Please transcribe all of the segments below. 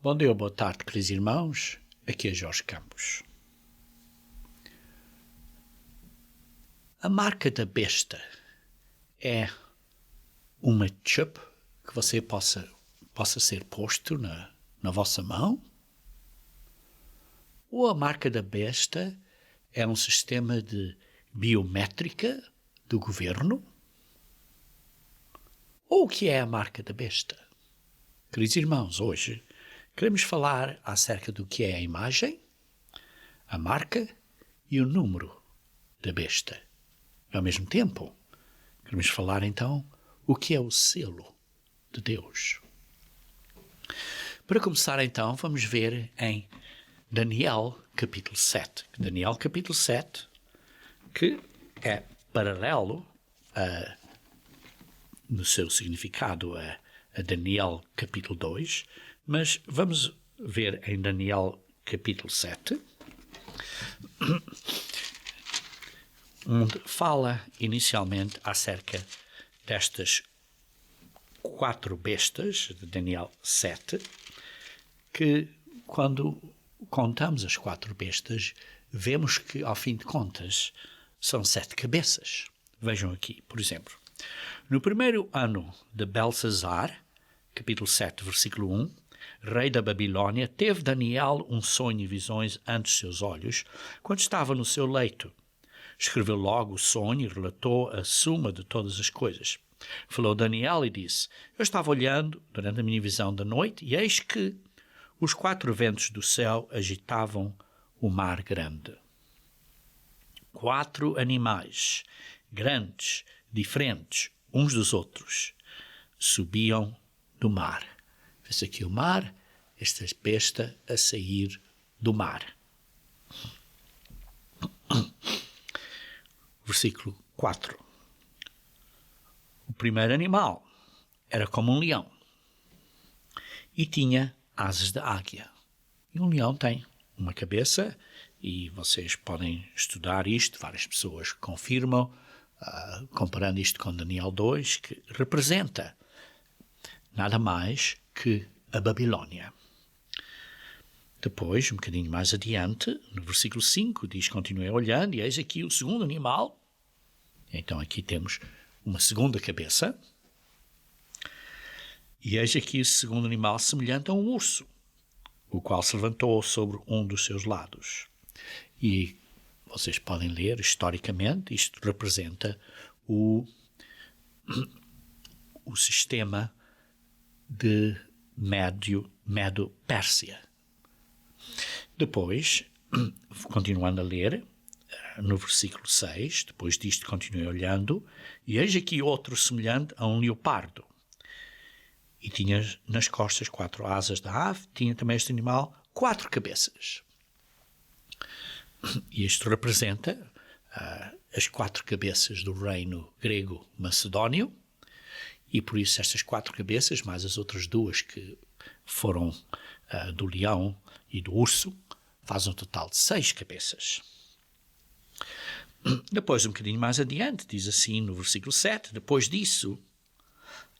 Bom dia ou boa tarde, queridos irmãos. Aqui é Jorge Campos. A marca da besta é uma chip que você possa ser posto na vossa mão? Ou a marca da besta é um sistema de biométrica do governo? Ou o que é a marca da besta? Queridos irmãos, hoje queremos falar acerca do que é a imagem, a marca e o número da besta. E, ao mesmo tempo, queremos falar então o que é o selo de Deus. Para começar então, vamos ver em Daniel capítulo 7. Daniel capítulo 7, que é paralelo no seu significado a Daniel capítulo 2, mas vamos ver em Daniel capítulo 7, onde fala inicialmente acerca destas 4 bestas de Daniel 7, que quando contamos as 4 bestas, vemos que, ao fim de contas, são 7 cabeças. Vejam aqui, por exemplo, no primeiro ano de Belsazar, capítulo 7, versículo 1, rei da Babilônia, teve Daniel um sonho e visões ante seus olhos, quando estava no seu leito. Escreveu logo o sonho e relatou a suma de todas as coisas. Falou Daniel e disse: Eu estava olhando durante a minha visão da noite, e eis que os 4 ventos do céu agitavam o mar grande. 4 animais, grandes, diferentes uns dos outros, subiam do mar. Vê-se aqui o mar, esta besta a sair do mar. Versículo 4. O primeiro animal era como um leão e tinha asas de águia. E um leão tem uma cabeça, e vocês podem estudar isto, várias pessoas confirmam, comparando isto com Daniel 2, que representa nada mais que a Babilônia. Depois, um bocadinho mais adiante, no versículo 5, diz: Continuei olhando, e eis aqui o segundo animal. Então aqui temos uma segunda cabeça. E eis aqui o segundo animal semelhante a um urso, o qual se levantou sobre um dos seus lados. E vocês podem ler, historicamente, isto representa o sistema de Médo-Pérsia. Depois, continuando a ler, no versículo 6, depois disto continuei olhando, e eis aqui outro semelhante a um leopardo. E tinha nas costas 4 asas da ave, tinha também este animal 4 cabeças. E isto representa as 4 cabeças do reino grego-macedónio, e por isso estas 4 cabeças, mais as outras 2 que foram do leão e do urso, fazem um total de 6 cabeças. Depois, um bocadinho mais adiante, diz assim no versículo 7, depois disso,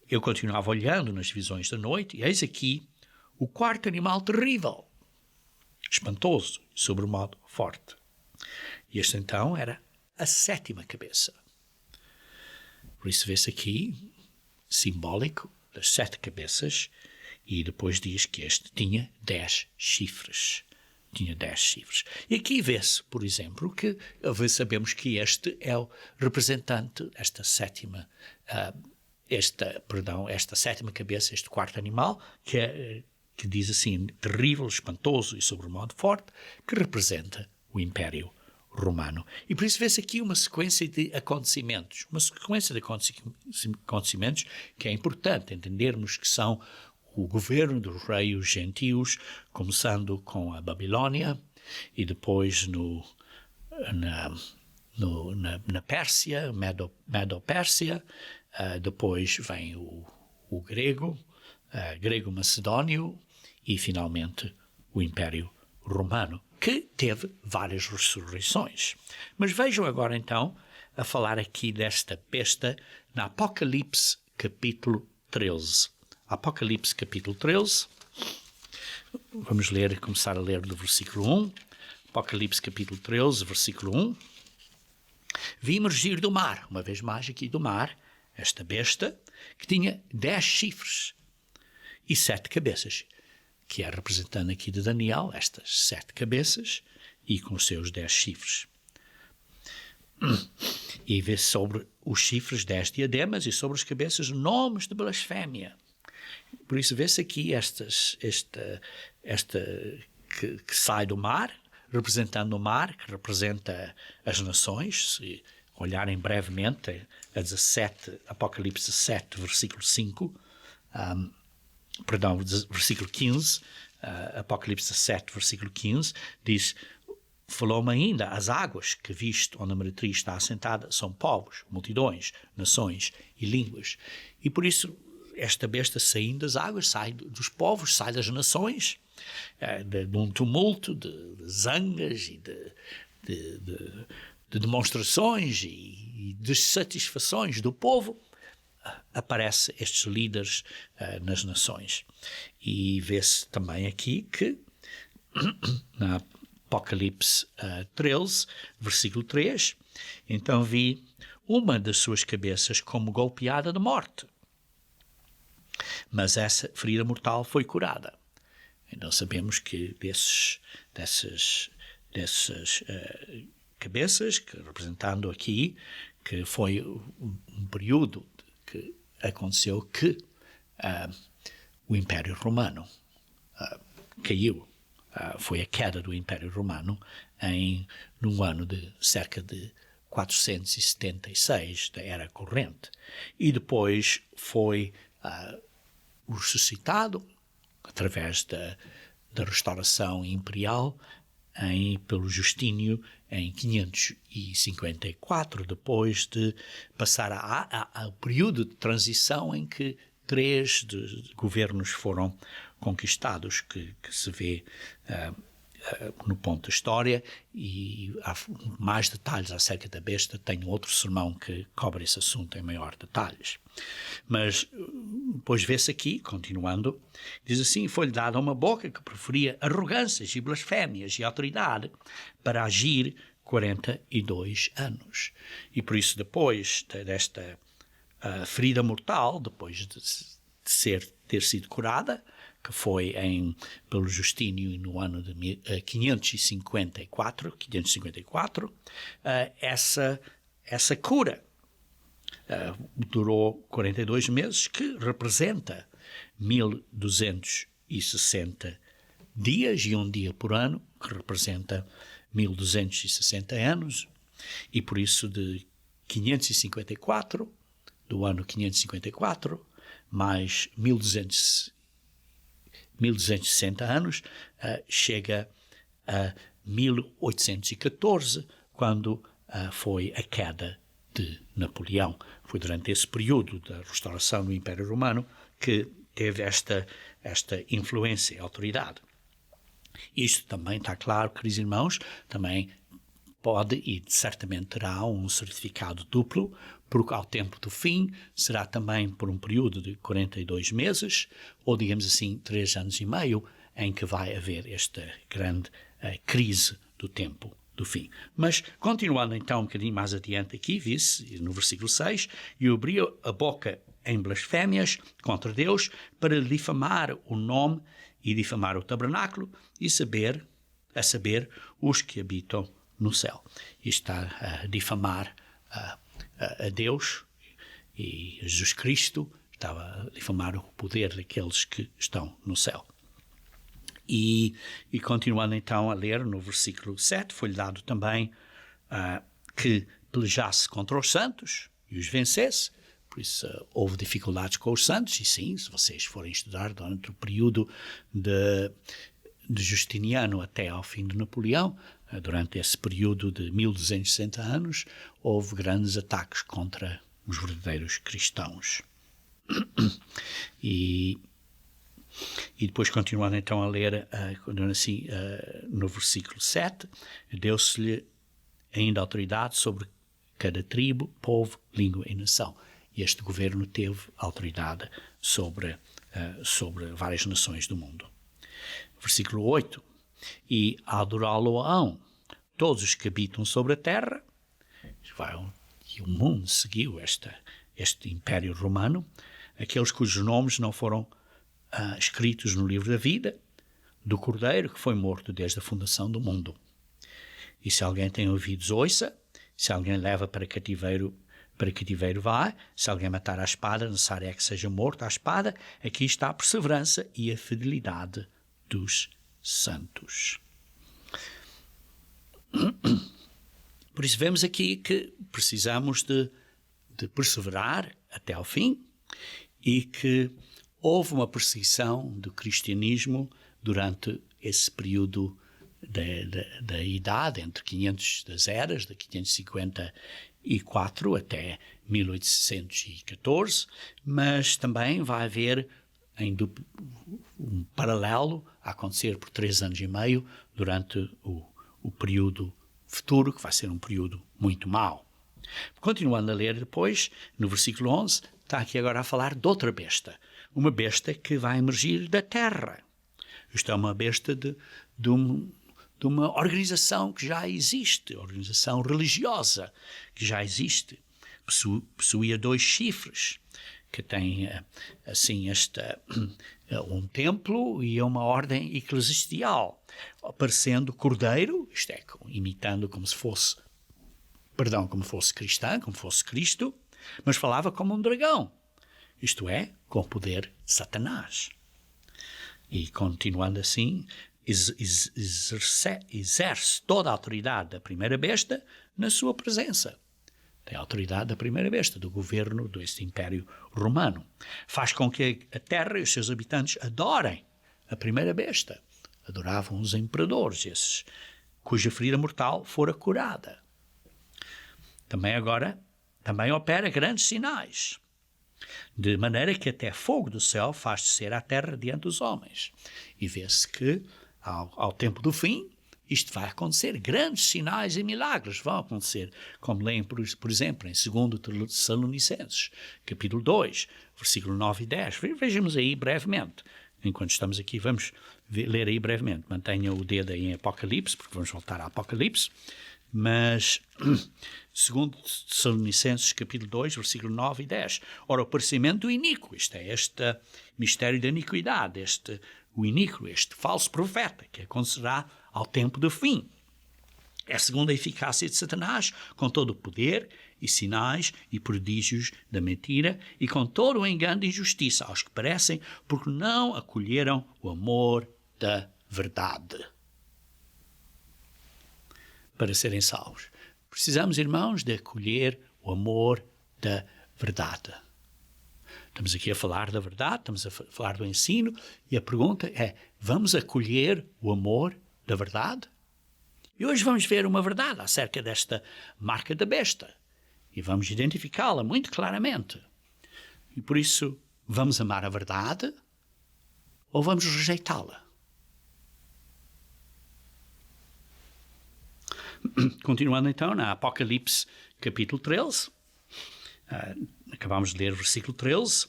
eu continuava olhando nas visões da noite, e eis aqui o 4º animal terrível, espantoso, sobre o modo forte. E este então era a 7ª cabeça. Por isso vê-se aqui, simbólico, das 7 cabeças, e depois diz que este tinha 10 chifres. Tinha 10 chifres. E aqui vê-se, por exemplo, que sabemos que este é o representante, esta 7ª cabeça, este 4º animal, que diz assim, terrível, espantoso e sobre o modo forte, que representa o Império Romano. E por isso vê-se aqui uma sequência de acontecimentos, que é importante entendermos que são o governo dos reis gentios, começando com a Babilônia e depois na Pérsia, Medo-Pérsia, depois vem o grego-macedónio e finalmente o Império Romano, que teve várias ressurreições. Mas vejam agora então a falar aqui desta besta na Apocalipse capítulo 13. Apocalipse capítulo 13, Vamos começar a ler do versículo 1, Apocalipse capítulo 13, versículo 1. Vi emergir do mar, uma vez mais aqui do mar, esta besta que tinha 10 chifres e 7 cabeças, que é representando aqui de Daniel estas 7 cabeças e com os seus 10 chifres. E vê sobre os chifres 10 diademas e sobre as cabeças nomes de blasfémia. Por isso vê-se aqui esta que sai do mar, representando o mar, que representa as nações. Se olharem brevemente a 17, Apocalipse 17, versículo 5, versículo 15, Apocalipse 17, versículo 15, diz: falou-me ainda, as águas que viste onde a meretriz está assentada são povos, multidões, nações e línguas. E por isso esta besta saindo das águas, sai dos povos, sai das nações, de um tumulto, de zangas e de demonstrações e de satisfações do povo. Aparecem estes líderes nas nações. E vê-se também aqui que, na Apocalipse 13, versículo 3, então vi uma das suas cabeças como golpeada de morte, mas essa ferida mortal foi curada. Então sabemos que dessas cabeças, que, representando aqui, que foi um período que aconteceu que o Império Romano caiu. Foi a queda do Império Romano num ano de cerca de 476 da Era Corrente. E depois foi ressuscitado através da restauração imperial pelo Justínio em 554, depois de passar ao período de transição em que 3 governos foram conquistados, que se vê no ponto da história, e há mais detalhes acerca da besta. Tenho outro sermão que cobre esse assunto em maior detalhes. Mas depois vê-se aqui, continuando, diz assim: foi-lhe dada uma boca que proferia arrogâncias e blasfémias e autoridade para agir 42 anos. E por isso, depois desta ferida mortal, depois de ter sido curada, que foi pelo Justínio no ano de 554, essa cura durou 42 meses, que representa 1260 dias e um dia por ano, que representa 1260 anos, e por isso do ano 554, mais 1260 anos, chega a 1814, quando foi a queda de Napoleão. Foi durante esse período da restauração do Império Romano que teve esta influência e autoridade. Isto também está claro, queridos irmãos, também pode e certamente terá um certificado duplo, porque ao tempo do fim será também por um período de 42 meses, ou digamos assim 3 anos e meio, em que vai haver esta grande crise do tempo do fim. Mas, continuando então um bocadinho mais adiante aqui, vice no versículo 6, e abriu a boca em blasfémias contra Deus para difamar o nome e difamar o tabernáculo e a saber os que habitam no céu. E está a difamar a Deus e Jesus Cristo, estava a difamar o poder daqueles que estão no céu. E continuando então a ler no versículo 7, foi-lhe dado também que pelejasse contra os santos e os vencesse. Por isso houve dificuldades com os santos, e sim, se vocês forem estudar durante o período de Justiniano até ao fim de Napoleão, durante esse período de 1260 anos, houve grandes ataques contra os verdadeiros cristãos. E depois, continuando então a ler, assim, no versículo 7, deu-se-lhe ainda autoridade sobre cada tribo, povo, língua e nação. E este governo teve autoridade sobre várias nações do mundo. Versículo 8. E adorá-lo-ão todos os que habitam sobre a terra. E o mundo seguiu este Império Romano, aqueles cujos nomes não foram escritos no livro da vida do Cordeiro, que foi morto desde a fundação do mundo. E se alguém tem ouvidos, ouça. Se alguém leva para cativeiro vá. Se alguém matar à espada, necessário é que seja morto à espada. Aqui está a perseverança e a fidelidade dos santos. Por isso vemos aqui que precisamos de perseverar até ao fim e que houve uma perseguição do cristianismo durante esse período da idade, entre 500 das eras, de 554 até 1814, mas também vai haver um paralelo a acontecer por 3 anos e meio durante o período futuro, que vai ser um período muito mau. Continuando a ler depois, no versículo 11, está aqui agora a falar de outra besta, uma besta que vai emergir da terra. Isto é uma besta de uma organização que já existe, organização religiosa que já existe. Possuía 2 chifres, que tem assim um templo e uma ordem eclesiastial, parecendo cordeiro, isto é, imitando como fosse cristã, como fosse Cristo, mas falava como um dragão, isto é, com o poder de Satanás. E continuando assim, exerce toda a autoridade da primeira besta na sua presença. Tem a autoridade da primeira besta, do governo deste Império Romano. Faz com que a terra e os seus habitantes adorem a primeira besta. Adoravam os imperadores, esses cuja ferida mortal fora curada. Também opera grandes sinais, de maneira que até fogo do céu faz descer à terra diante dos homens. E vê-se que, ao tempo do fim, isto vai acontecer, grandes sinais e milagres vão acontecer, como leem, por exemplo, em 2 Tessalonicenses, capítulo 2, versículo 9 e 10. Vejamos aí brevemente. Enquanto estamos aqui, vamos ler aí brevemente. Mantenha o dedo aí em Apocalipse, porque vamos voltar a Apocalipse. Mas, 2 Tessalonicenses, capítulo 2, versículo 9 e 10. Ora, o aparecimento do iníquo, isto é, este mistério da iniquidade, o iníquo, este falso profeta, que acontecerá ao tempo do fim. É segundo a eficácia de Satanás, com todo o poder e sinais e prodígios da mentira e com todo o engano e injustiça aos que perecem, porque não acolheram o amor da verdade. Para serem salvos. Precisamos, irmãos, de acolher o amor da verdade. Estamos aqui a falar da verdade, estamos a falar do ensino, e a pergunta é, vamos acolher o amor da verdade? E hoje vamos ver uma verdade acerca desta marca da besta, e vamos identificá-la muito claramente. E por isso, vamos amar a verdade ou vamos rejeitá-la? Continuando então na Apocalipse capítulo 13, acabamos de ler o versículo 13,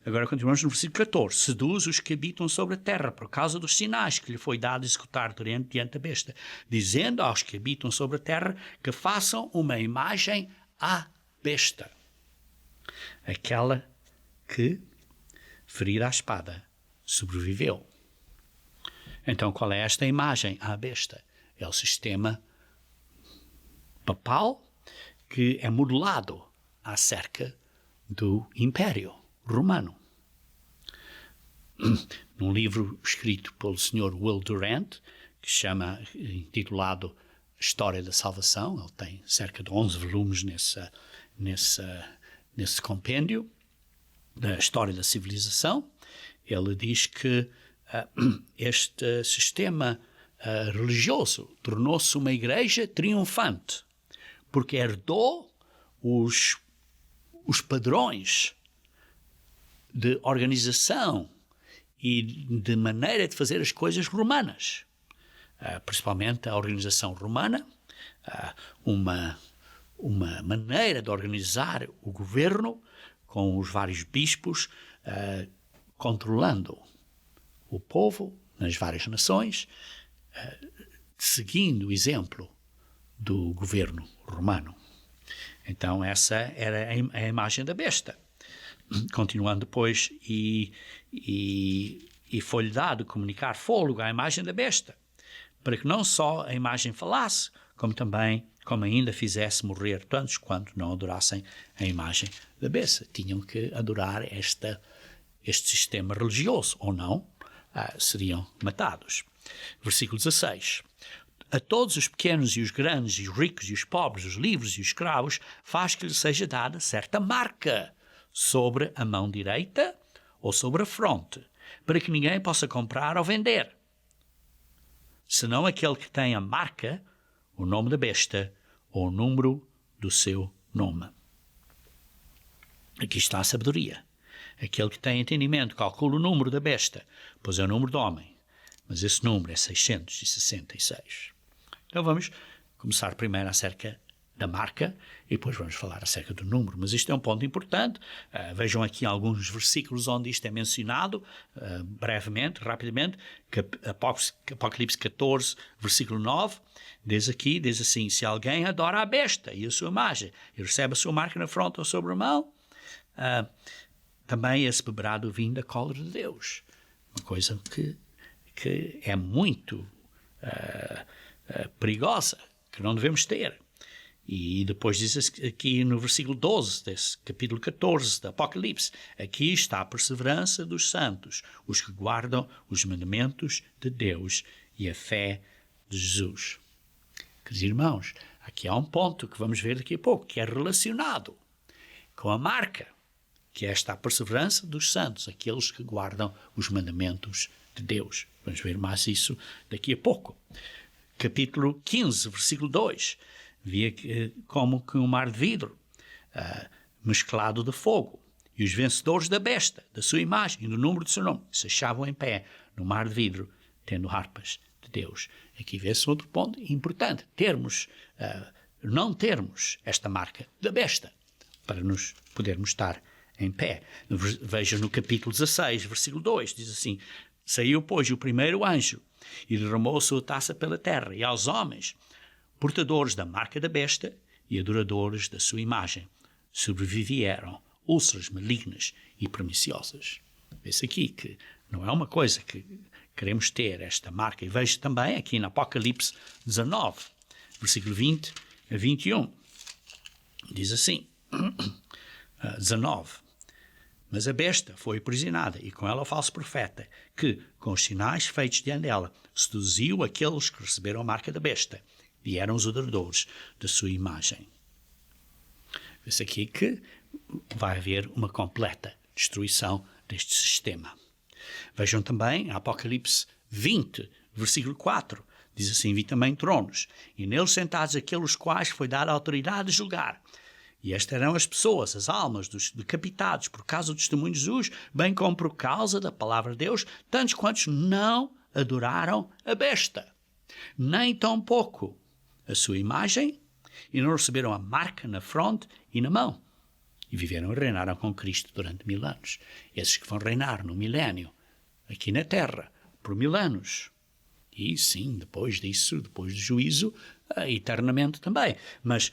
agora continuamos no versículo 14. Seduz os que habitam sobre a terra por causa dos sinais que lhe foi dado executar diante da besta, dizendo aos que habitam sobre a terra que façam uma imagem à besta, aquela que, ferida à espada, sobreviveu. Então qual é esta imagem à besta? É o sistema papal que é modelado acerca do Império Romano. Num livro escrito pelo Sr. Will Durant, que chama, intitulado História da Salvação, ele tem cerca de 11 volumes nesse compêndio da História da Civilização, ele diz que este sistema religioso tornou-se uma igreja triunfante, porque herdou os padrões de organização e de maneira de fazer as coisas romanas, principalmente a organização romana, uma maneira de organizar o governo com os vários bispos controlando o povo nas várias nações, seguindo o exemplo do governo romano. Então essa era a imagem da besta. Continuando depois, e foi-lhe dado comunicar fogo à imagem da besta, para que não só a imagem falasse, como ainda fizesse morrer tantos quanto não adorassem a imagem da besta. Tinham que adorar este sistema religioso, ou não, seriam matados. Versículo 16. A todos os pequenos e os grandes, e os ricos e os pobres, os livres e os escravos, faz que lhe seja dada certa marca sobre a mão direita ou sobre a fronte, para que ninguém possa comprar ou vender, senão aquele que tem a marca, o nome da besta ou o número do seu nome. Aqui está a sabedoria. Aquele que tem entendimento calcula o número da besta, pois é o número do homem, mas esse número é 666. Então vamos começar primeiro acerca da marca e depois vamos falar acerca do número. Mas isto é um ponto importante. Vejam aqui alguns versículos onde isto é mencionado, brevemente, rapidamente. Apocalipse 14, versículo 9, diz assim: se alguém adora a besta e a sua imagem e recebe a sua marca na fronte ou sobre a mão, também esse beberá do vinho da cólera de Deus. Uma coisa que é muito perigosa, que não devemos ter. E depois diz aqui no versículo 12 desse capítulo 14 do Apocalipse: aqui está a perseverança dos santos, os que guardam os mandamentos de Deus e a fé de Jesus. Queridos irmãos, aqui há um ponto que vamos ver daqui a pouco, que é relacionado com a marca, que é esta a perseverança dos santos, aqueles que guardam os mandamentos de Deus. Vamos ver mais isso daqui a pouco. Capítulo 15, versículo 2. Via como que um mar de vidro mesclado de fogo. E os vencedores da besta, da sua imagem e do número do seu nome, se achavam em pé no mar de vidro, tendo harpas de Deus. Aqui vê-se outro ponto importante. Não termos esta marca da besta, para nos podermos estar em pé. Veja no capítulo 16, versículo 2, diz assim: saiu, pois, o primeiro anjo e derramou a sua taça pela terra, e aos homens, portadores da marca da besta e adoradores da sua imagem, sobrevivieram úlceras malignas e perniciosas. Vê-se aqui que não é uma coisa que queremos ter, esta marca. E vejo também aqui no Apocalipse 19, versículo 20 a 21. Diz assim, 19. Mas a besta foi aprisionada, e com ela o falso profeta, que, com os sinais feitos diante dela, seduziu aqueles que receberam a marca da besta, e eram os adoradores da sua imagem. Vê-se aqui que vai haver uma completa destruição deste sistema. Vejam também Apocalipse 20, versículo 4. Diz assim: vi também tronos, e neles sentados aqueles quais foi dada a autoridade de julgar. E estas eram as pessoas, as almas dos decapitados por causa do testemunho de Jesus, bem como por causa da palavra de Deus, tantos quantos não adoraram a besta, nem tampouco a sua imagem, e não receberam a marca na fronte e na mão. E viveram e reinaram com Cristo durante 1000 anos. Esses que vão reinar no milénio, aqui na terra, por 1000 anos. E sim, depois disso, depois do juízo, eternamente também. Mas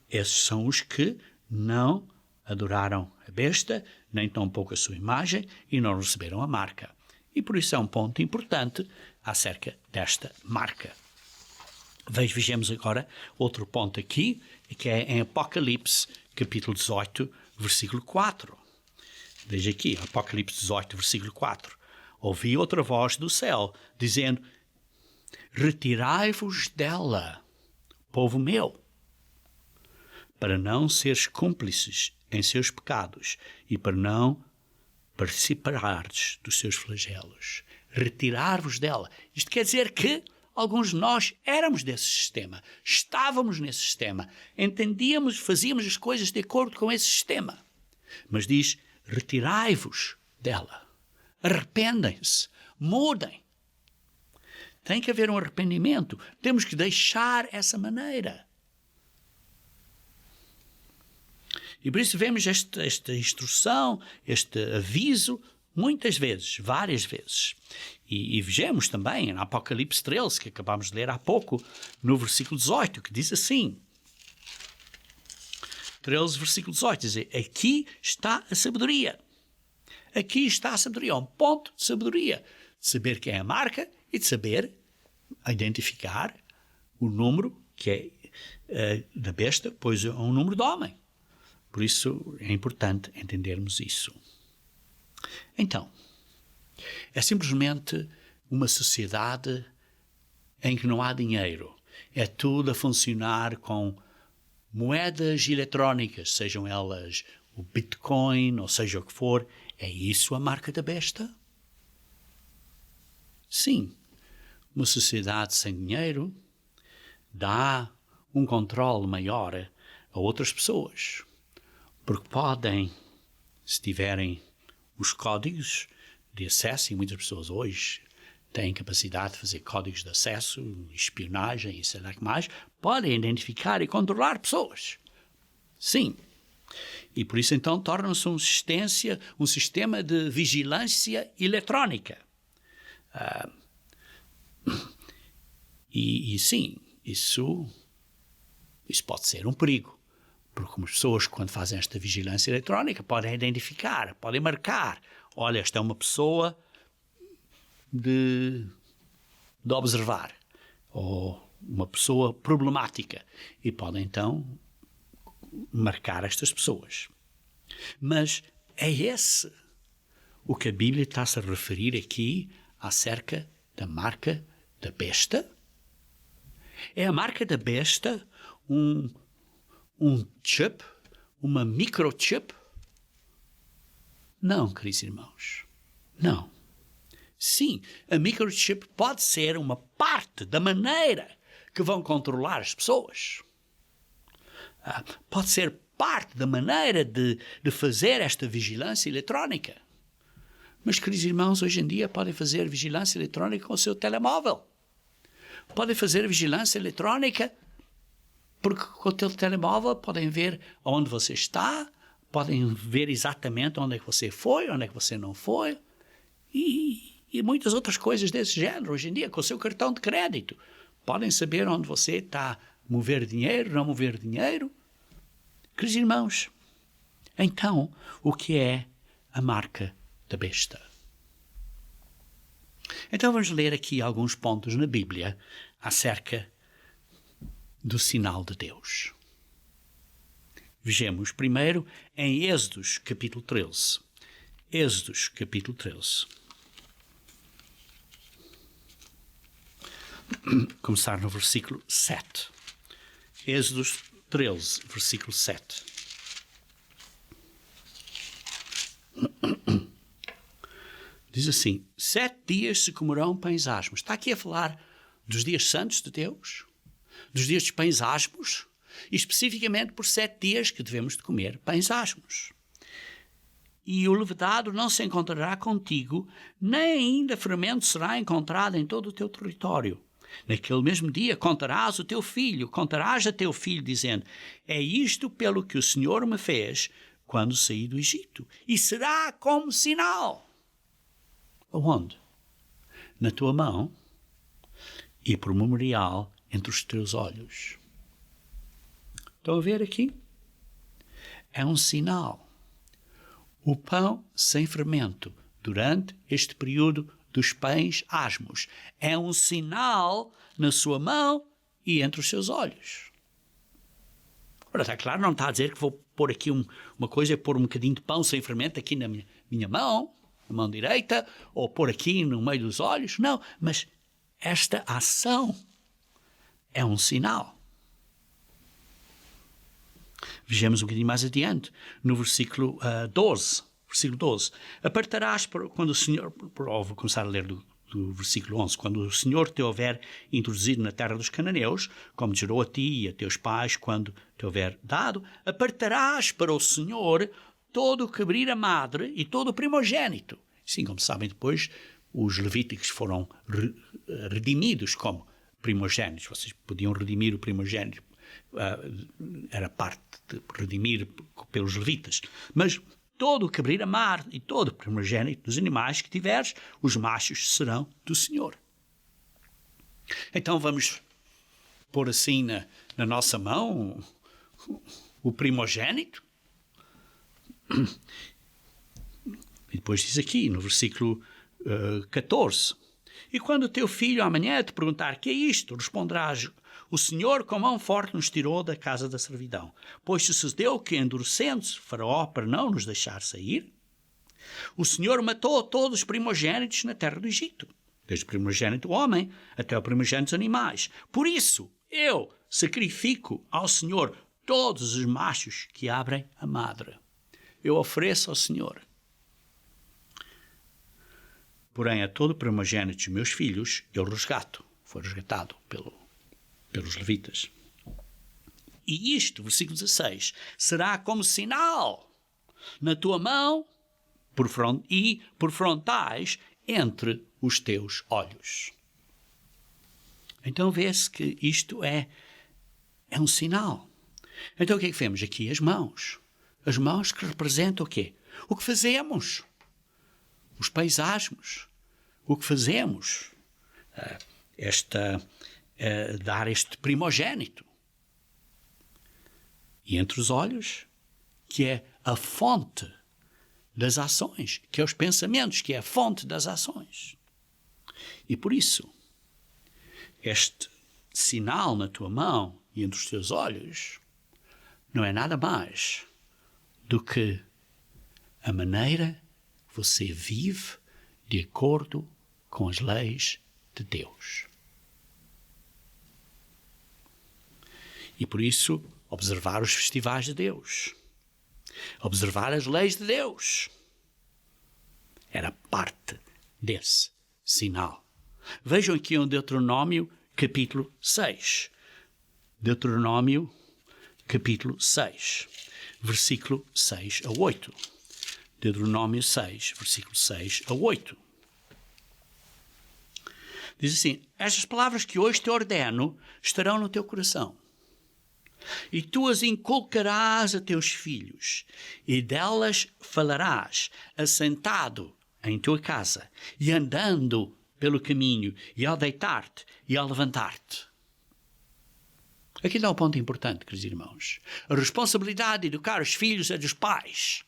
esses são os que não adoraram a besta, nem tampouco a sua imagem, e não receberam a marca. E por isso é um ponto importante acerca desta marca. Vejamos agora outro ponto aqui, que é em Apocalipse, capítulo 18, versículo 4. Veja aqui, Apocalipse 18, versículo 4. Ouvi outra voz do céu, dizendo: retirai-vos dela, povo meu, para não seres cúmplices em seus pecados e para não participardes dos seus flagelos. Retirar-vos dela. Isto quer dizer que alguns de nós éramos desse sistema, estávamos nesse sistema, entendíamos, fazíamos as coisas de acordo com esse sistema. Mas diz: retirai-vos dela, arrependem-se, mudem. Tem que haver um arrependimento, temos que deixar essa maneira. E por isso vemos esta instrução, este aviso muitas vezes, várias vezes. E vejamos também no Apocalipse 13, que acabámos de ler há pouco, no versículo 18, que diz assim, 13, versículo 18, diz, aqui está a sabedoria. Aqui está a sabedoria, um ponto de sabedoria. De saber quem é a marca e de saber identificar o número que é da besta, pois é um número de homem. Por isso é importante entendermos isso. Então, é simplesmente uma sociedade em que não há dinheiro. É tudo a funcionar com moedas eletrónicas, sejam elas o Bitcoin, ou seja o que for. É isso a marca da besta? Sim, uma sociedade sem dinheiro dá um controle maior a outras pessoas, porque podem, se tiverem os códigos de acesso, e muitas pessoas hoje têm capacidade de fazer códigos de acesso, espionagem e sei lá o que mais, podem identificar e controlar pessoas. Sim. E por isso então torna-se um sistema de vigilância eletrónica. E sim, isso pode ser um perigo, porque as pessoas, quando fazem esta vigilância eletrónica, podem identificar, podem marcar, olha, esta é uma pessoa de observar, ou uma pessoa problemática, e podem então marcar estas pessoas. Mas é esse o que a Bíblia está-se a referir aqui acerca da marca da besta? É a marca da besta um chip, uma microchip? Não, queridos irmãos, não. Sim, a microchip pode ser uma parte da maneira que vão controlar as pessoas. Pode ser parte da maneira de fazer esta vigilância eletrónica. Mas, queridos irmãos, hoje em dia podem fazer vigilância eletrónica com o seu telemóvel. Podem fazer vigilância eletrónica porque com o seu telemóvel podem ver onde você está, podem ver exatamente onde é que você foi, onde é que você não foi e muitas outras coisas desse género. Hoje em dia, com o seu cartão de crédito, podem saber onde você está a mover dinheiro, não mover dinheiro. Queridos irmãos, então, o que é a marca da besta? Então vamos ler aqui alguns pontos na Bíblia acerca do sinal de Deus. Vejamos primeiro em Êxodos capítulo 13. Êxodos capítulo 13. Começar no versículo 7. Êxodos 13, versículo 7. Diz assim, 7 dias se comerão pães asmos. Está aqui a falar dos dias santos de Deus, dos dias de pães asmos, e especificamente por 7 dias que devemos de comer pães asmos. E o levedado não se encontrará contigo, nem ainda fermento será encontrado em todo o teu território. Naquele mesmo dia contarás a teu filho, dizendo, é isto pelo que o Senhor me fez quando saí do Egito. E será como sinal. Aonde? Na tua mão e por memorial entre os teus olhos. Estão a ver aqui? É um sinal. O pão sem fermento durante este período dos pães asmos é um sinal na sua mão e entre os seus olhos. Ora, está claro, não está a dizer que vou pôr aqui uma coisa, pôr um bocadinho de pão sem fermento aqui na minha mão, na mão direita, ou pôr aqui no meio dos olhos. Não, mas esta ação é um sinal. Vejamos um bocadinho mais adiante, no versículo 12. Versículo 12. Apartarás, quando o Senhor... Vou começar a ler do versículo 11. Quando o Senhor te houver introduzido na terra dos cananeus, como te gerou a ti e a teus pais, quando te houver dado, apartarás para o Senhor todo o que abrir a madre e todo o primogênito. Sim, como sabem, depois os levíticos foram redimidos como primogênitos. Vocês podiam redimir o primogênito. Era parte de redimir pelos levitas. Mas todo o que abrir a mar e todo o primogênito dos animais que tiveres, os machos serão do Senhor. Então vamos pôr assim na nossa mão o primogênito. E depois diz aqui no versículo 14: e quando o teu filho amanhã te perguntar que é isto, responderás: o Senhor com mão forte nos tirou da casa da servidão, pois sucedeu que, endurecendo-se Faraó para não nos deixar sair, o Senhor matou todos os primogênitos na terra do Egito, desde o primogênito do homem até o primogênito dos animais. Por isso eu sacrifico ao Senhor todos os machos que abrem a madre. Eu ofereço ao Senhor. Porém, a todo o primogênito dos meus filhos eu resgato. Foi resgatado pelos levitas. E isto, versículo 16, será como sinal na tua mão e por frontais entre os teus olhos. Então vê-se que isto é um sinal. Então o que é que vemos aqui? As mãos. As mãos que representam o quê? O que fazemos. Os paisagens. O que fazemos. Dar este primogênito. E entre os olhos, que é a fonte das ações, que é os pensamentos, que é a fonte das ações. E por isso, este sinal na tua mão e entre os teus olhos não é nada mais do que a maneira que você vive de acordo com as leis de Deus. E por isso, observar os festivais de Deus, observar as leis de Deus, era parte desse sinal. Vejam aqui em Deuteronômio, capítulo 6. Deuteronômio, capítulo 6, versículo 6 a 8. Deuteronômio 6, versículo 6 a 8. Diz assim: estas palavras que hoje te ordeno estarão no teu coração, e tu as inculcarás a teus filhos, e delas falarás, assentado em tua casa, e andando pelo caminho, e ao deitar-te, e ao levantar-te. Aqui dá um ponto importante, queridos irmãos. A responsabilidade de educar os filhos é dos pais.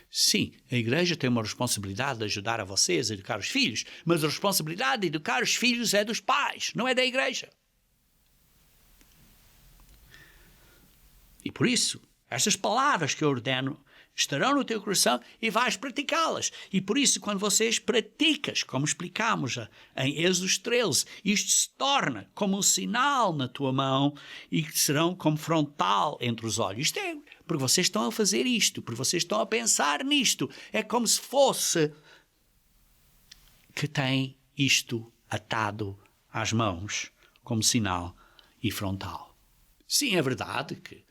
Sim, a igreja tem uma responsabilidade de ajudar a vocês a educar os filhos, mas a responsabilidade de educar os filhos é dos pais, não é da igreja. E por isso, estas palavras que eu ordeno estarão no teu coração e vais praticá-las. E por isso, quando vocês praticas, como explicámos em Êxodo 13, isto se torna como um sinal na tua mão e que serão como frontal entre os olhos. Isto é porque vocês estão a fazer isto, porque vocês estão a pensar nisto. É como se fosse que tem isto atado às mãos como sinal e frontal. Sim, é verdade que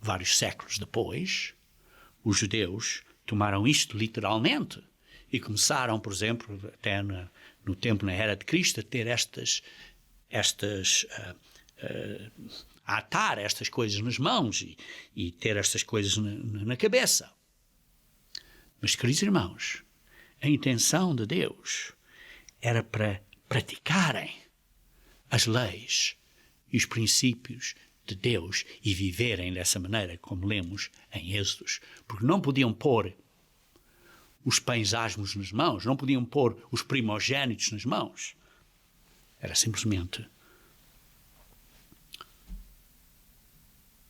vários séculos depois, os judeus tomaram isto literalmente e começaram, por exemplo, até no tempo, na era de Cristo, a ter a atar estas coisas nas mãos e ter estas coisas na cabeça. Mas, queridos irmãos, a intenção de Deus era para praticarem as leis e os princípios de Deus e viverem dessa maneira, como lemos em Êxodos, porque não podiam pôr os pães asmos nas mãos, não podiam pôr os primogênitos nas mãos. Era simplesmente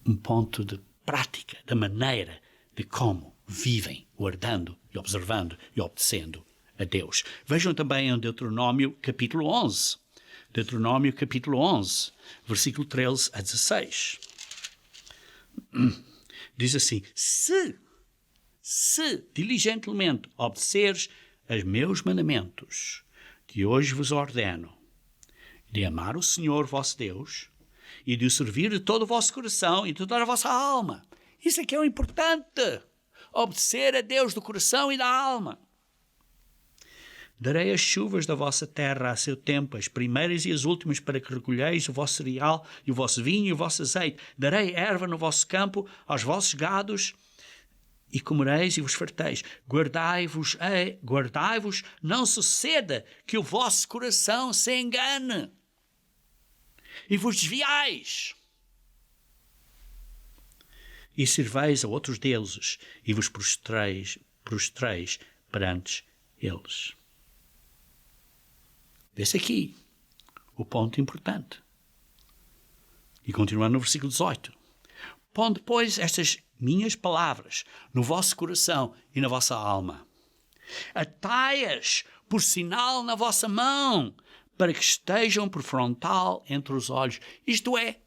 um ponto de prática, da maneira de como vivem, guardando e observando e obedecendo a Deus. Vejam também em Deuteronômio capítulo 11. Deuteronômio capítulo 11, versículo 13 a 16. Diz assim: se diligentemente obedeceres aos meus mandamentos, que hoje vos ordeno, de amar o Senhor vosso Deus, e de o servir de todo o vosso coração e de toda a vossa alma. Isso é que é o importante. Obedecer a Deus do coração e da alma. Darei as chuvas da vossa terra a seu tempo, as primeiras e as últimas, para que recolheis o vosso cereal e o vosso vinho e o vosso azeite. Darei erva no vosso campo, aos vossos gados, e comereis e vos farteis. Guardai-vos, não suceda que o vosso coração se engane e vos desviais. E serveis a outros deuses e vos prostreis perante eles. Vê-se aqui o ponto importante. E continuando no versículo 18. Pondo, pois, estas minhas palavras no vosso coração e na vossa alma. Atai-as por sinal na vossa mão, para que estejam por frontal entre os olhos. Isto é,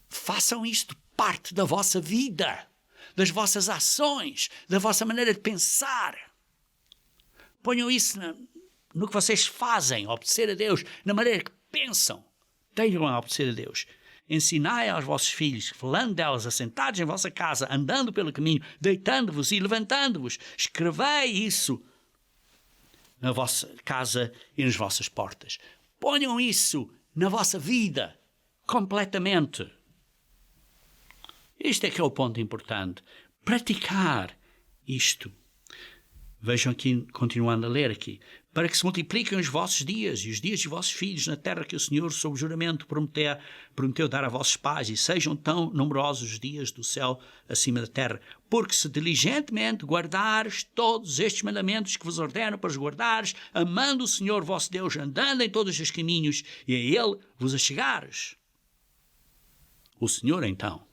façam isto parte da vossa vida, das vossas ações, da vossa maneira de pensar. Ponham isso no que vocês fazem, obedecer a Deus, na maneira que pensam. Tenham a obedecer a Deus. Ensinai aos vossos filhos, falando delas, assentados em vossa casa, andando pelo caminho, deitando-vos e levantando-vos. Escrevei isso na vossa casa e nas vossas portas. Ponham isso na vossa vida, completamente. Isto é que é o ponto importante. Praticar isto. Vejam aqui, continuando a ler aqui. Para que se multipliquem os vossos dias e os dias dos vossos filhos na terra que o Senhor, sob juramento, prometeu dar a vossos pais, e sejam tão numerosos os dias do céu acima da terra. Porque se diligentemente guardares todos estes mandamentos que vos ordeno para os guardares, amando o Senhor vosso Deus, andando em todos os caminhos, e a Ele vos achegares. O Senhor, então,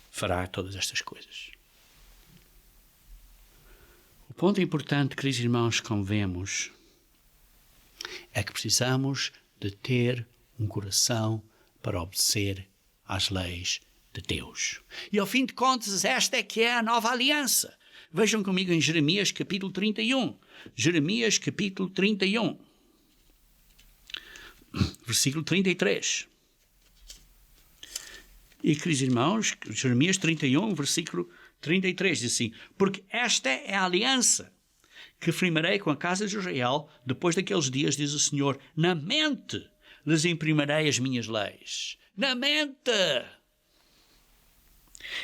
fará todas estas coisas. O ponto importante, queridos irmãos, como vemos, é que precisamos de ter um coração para obedecer às leis de Deus. E ao fim de contas, esta é que é a nova aliança. Vejam comigo em Jeremias capítulo 31. Jeremias capítulo 31. Versículo 33. E, queridos irmãos, Jeremias 31, versículo 33, diz assim: porque esta é a aliança que firmarei com a casa de Israel depois daqueles dias, diz o Senhor, na mente lhes imprimirei as minhas leis. Na mente!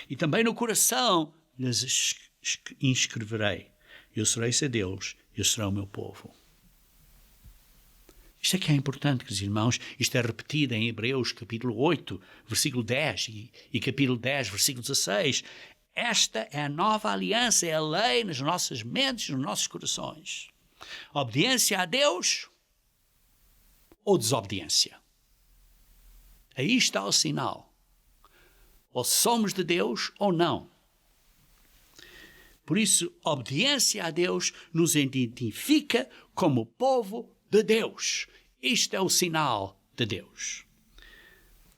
E também no coração lhes inscreverei. Eu serei seu Deus, eu serei o meu povo. Isto é que é importante, queridos irmãos. Isto é repetido em Hebreus capítulo 8, versículo 10 e capítulo 10, versículo 16. Esta é a nova aliança, é a lei nas nossas mentes, nos nossos corações. Obediência a Deus ou desobediência? Aí está o sinal. Ou somos de Deus ou não. Por isso, obediência a Deus nos identifica como povo de Deus. Isto é o sinal de Deus.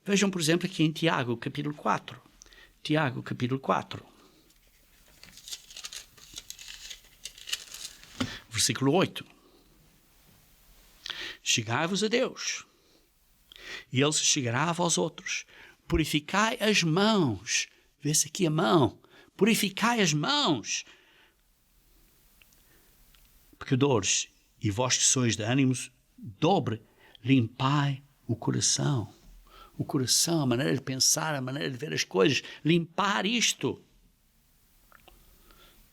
Vejam, por exemplo, aqui em Tiago, capítulo 4. Tiago, capítulo 4. Versículo 8. Chegai-vos a Deus, e Ele se chegará a vós outros. Purificai as mãos. Vê-se aqui a mão. Purificai as mãos, pecadores, e vós que sois de ânimos dobre, limpai o coração. O coração, a maneira de pensar, a maneira de ver as coisas. Limpar isto.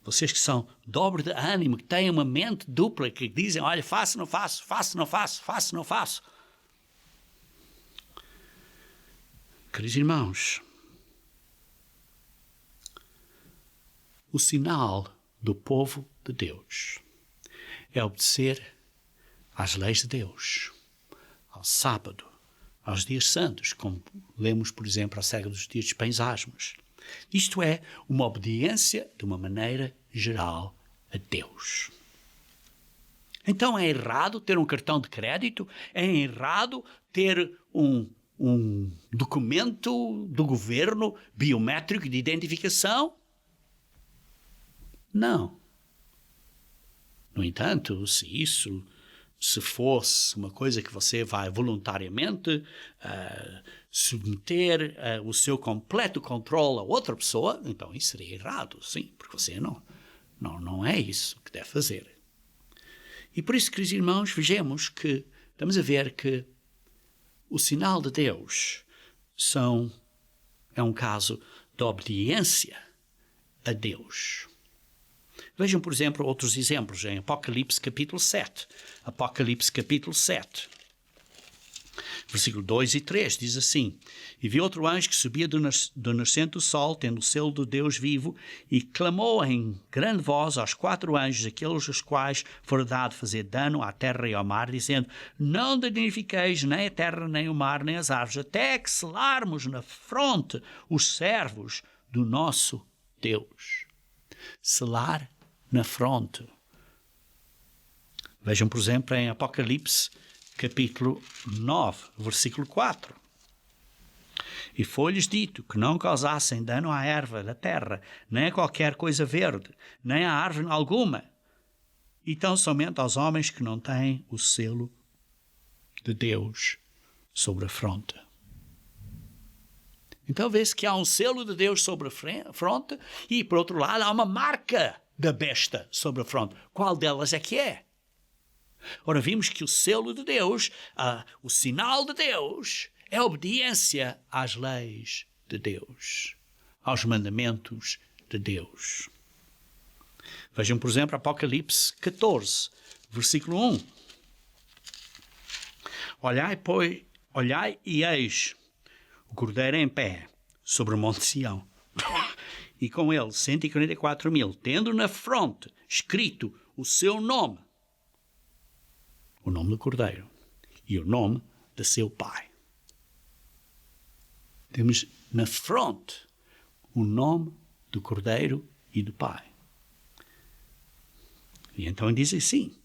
Vocês que são dobre de ânimo, que têm uma mente dupla, que dizem, olha, faço, não faço, faço, não faço, faço, não faço. Queridos irmãos, o sinal do povo de Deus é obedecer às leis de Deus, ao sábado, aos dias santos, como lemos, por exemplo, acerca dos dias de pães asmos. Isto é uma obediência de uma maneira geral a Deus. Então é errado ter um cartão de crédito? É errado ter um documento do governo biométrico de identificação? Não. No entanto, se fosse uma coisa que você vai voluntariamente submeter o seu completo controle a outra pessoa, então isso seria errado, sim, porque você não é isso que deve fazer. E por isso, queridos irmãos, vejamos que estamos a ver que o sinal de Deus é um caso de obediência a Deus. Vejam, por exemplo, outros exemplos em Apocalipse capítulo 7. Apocalipse capítulo 7. Versículo 2 e 3 diz assim: E vi outro anjo que subia do nascente do sol, tendo o selo do Deus vivo, e clamou em grande voz aos 4 anjos, aqueles aos quais for dado fazer dano à terra e ao mar, dizendo: Não danifiqueis nem a terra, nem o mar, nem as árvores, até que selarmos na fronte os servos do nosso Deus. Selar na fronte. Vejam, por exemplo, em Apocalipse capítulo 9, versículo 4. E foi-lhes dito que não causassem dano à erva da terra, nem a qualquer coisa verde, nem a árvore alguma, e tão somente aos homens que não têm o selo de Deus sobre a fronte. Então vê-se que há um selo de Deus sobre a fronte e, por outro lado, há uma marca da besta sobre a fronte. Qual delas é que é? Ora, vimos que o selo de Deus, o sinal de Deus, é a obediência às leis de Deus, aos mandamentos de Deus. Vejam, por exemplo, Apocalipse 14, versículo 1. Olhai e eis o Cordeiro em pé sobre o monte Sião, e com ele 144.000, tendo na fronte escrito o seu nome, o nome do Cordeiro e o nome de seu Pai. Temos na fronte o nome do Cordeiro e do Pai. E então diz assim: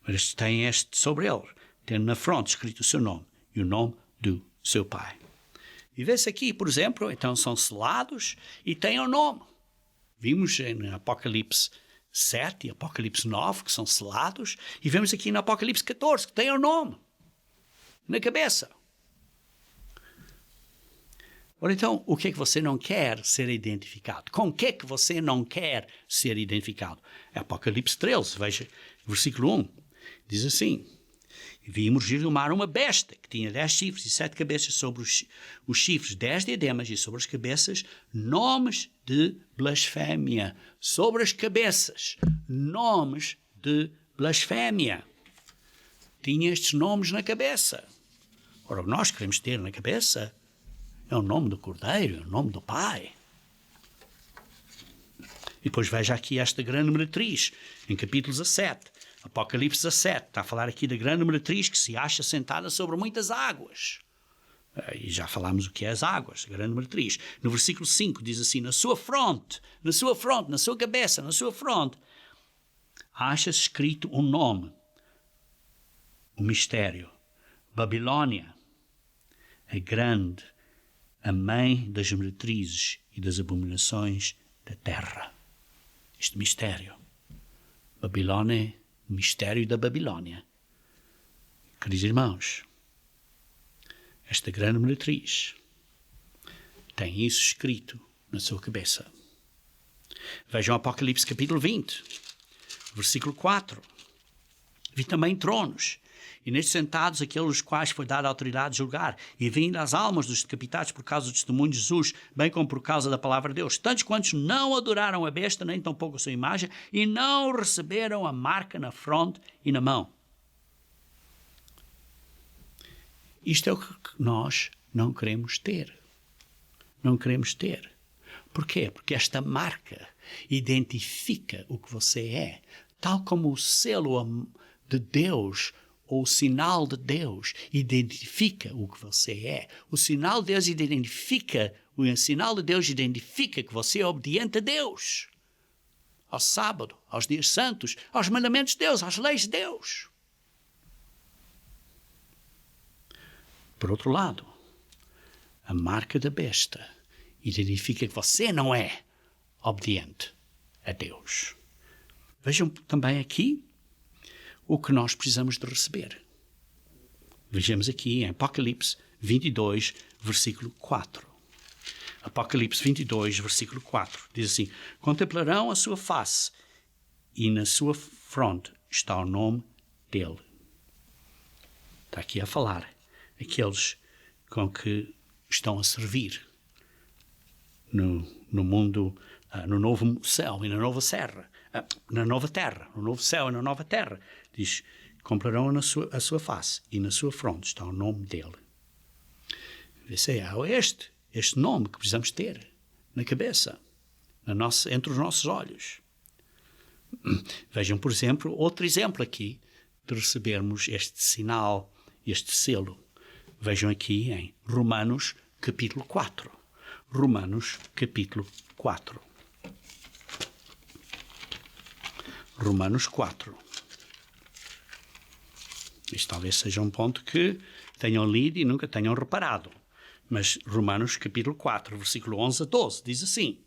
mas tem este sobre ele, tendo na fronte escrito o seu nome e o nome do seu Pai. E vê-se aqui, por exemplo, então são selados e têm o nome. Vimos em Apocalipse 7 e Apocalipse 9 que são selados, e vemos aqui no Apocalipse 14 que têm o nome na cabeça. Ora, então, o que é que você não quer ser identificado? Com o que é que você não quer ser identificado? É Apocalipse 13, veja, versículo 1. Diz assim: Vi emergir do mar uma besta que tinha 10 chifres e 7 cabeças, sobre os chifres 10 diademas, e sobre as cabeças nomes de blasfémia. Sobre as cabeças nomes de blasfémia. Tinha estes nomes na cabeça. Ora, o que nós queremos ter na cabeça é o nome do Cordeiro, é o nome do Pai. E depois veja aqui esta grande meretriz, em capítulo 17, Apocalipse 17, está a falar aqui da grande meretriz que se acha sentada sobre muitas águas. E já falámos o que é as águas, a grande meretriz. No versículo 5 diz assim: na sua fronte, na sua cabeça, na sua fronte, acha-se escrito um nome, um mistério. Babilônia, a grande, a mãe das meretrizes e das abominações da terra. Este mistério. Babilônia, o mistério da Babilônia. Queridos irmãos, esta grande meretriz tem isso escrito na sua cabeça. Vejam Apocalipse capítulo 20, versículo 4. Vi também tronos, e nestes sentados aqueles aos quais foi dada a autoridade de julgar, e vindo as almas dos decapitados por causa do testemunho de Jesus, bem como por causa da palavra de Deus, tantos quantos não adoraram a besta, nem tampouco a sua imagem, e não receberam a marca na fronte e na mão. Isto é o que nós não queremos ter. Não queremos ter. Porquê? Porque esta marca identifica o que você é, tal como o selo de Deus, ou o sinal de Deus identifica o que você é. O sinal de Deus identifica que você é obediente a Deus. Ao sábado, aos dias santos, aos mandamentos de Deus, às leis de Deus. Por outro lado, a marca da besta identifica que você não é obediente a Deus. Vejam também aqui o que nós precisamos de receber. Vejamos aqui em Apocalipse 22, versículo 4. Apocalipse 22, versículo 4. Diz assim: contemplarão a sua face, e na sua fronte está o nome dele. Está aqui a falar. Aqueles com que estão a servir no mundo, no novo céu e na nova terra, no novo céu e na nova terra. Diz, comprarão a sua face e na sua fronte está o nome dele. Esse é este nome que precisamos ter na cabeça, entre os nossos olhos. Vejam, por exemplo, outro exemplo aqui de recebermos este sinal, este selo. Vejam aqui em Romanos capítulo 4. Romanos capítulo 4. Romanos 4. Isto talvez seja um ponto que tenham lido e nunca tenham reparado. Mas Romanos capítulo 4, versículo 11 a 12, diz assim: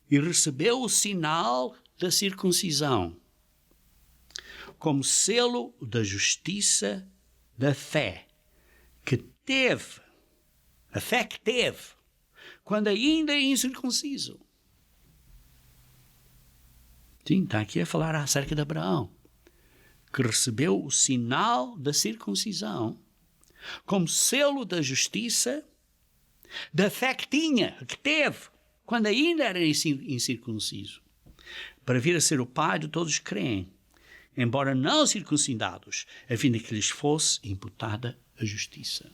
E recebeu o sinal da circuncisão como selo da justiça da fé que teve, a fé que teve, quando ainda é incircunciso. Sim, está aqui a falar acerca de Abraão, que recebeu o sinal da circuncisão como selo da justiça da fé que teve, quando ainda era incircunciso, para vir a ser o pai de todos os que creem, embora não circuncidados, a fim de que lhes fosse imputada a justiça.